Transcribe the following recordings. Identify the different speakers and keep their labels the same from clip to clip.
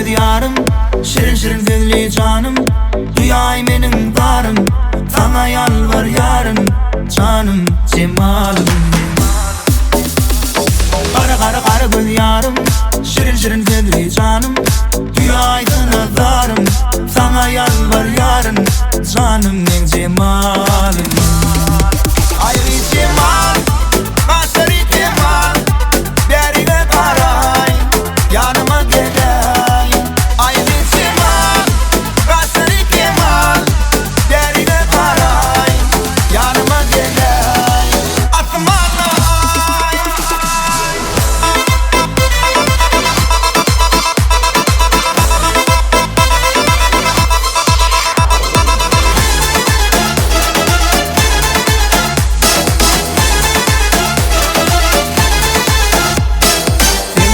Speaker 1: kara diyarım, şirin şirin dilli canım. Dünyayı benim darım, sana yalvar yarım. Canım cemalım. Kara kara kara göz yarım, şirin şirin dilli canım. Dünyayı nazarım, sana yalvar yarım. Canım en cemalım. Ayrı cemal, başarı cemal. Derine karay, yanıma gelay. Ayrı cemal, başarı cemal. Derine karay, yanıma gelay. Atmalay.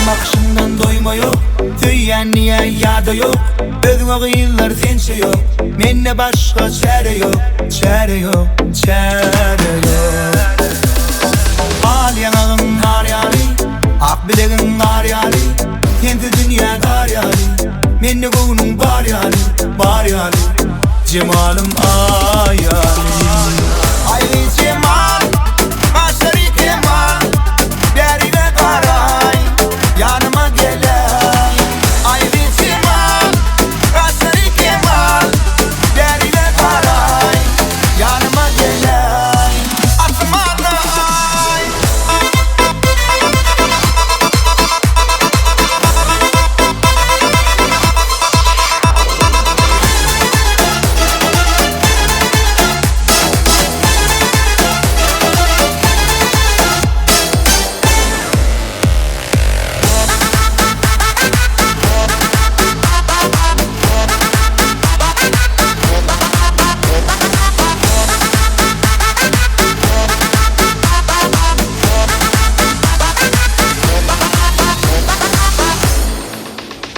Speaker 1: Bakışından doyma yok, tüyen niye yada yok. Özüne kıyırlar sençe yok, menne başka çare yok. Çare yok, çare yok. Al yanağın kar yari, ak bileğin kar yari. Kendi dünya kar yari, menne koğunun bar yari. Bar yari, cemalım ay yari. Ay cemal, başarı kemal. Derine karay, yanıma gelay. Ayrı cemal, başarı kemal. Derine karay, yanıma gelay. Atmalay.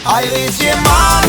Speaker 1: Ayrı cemal,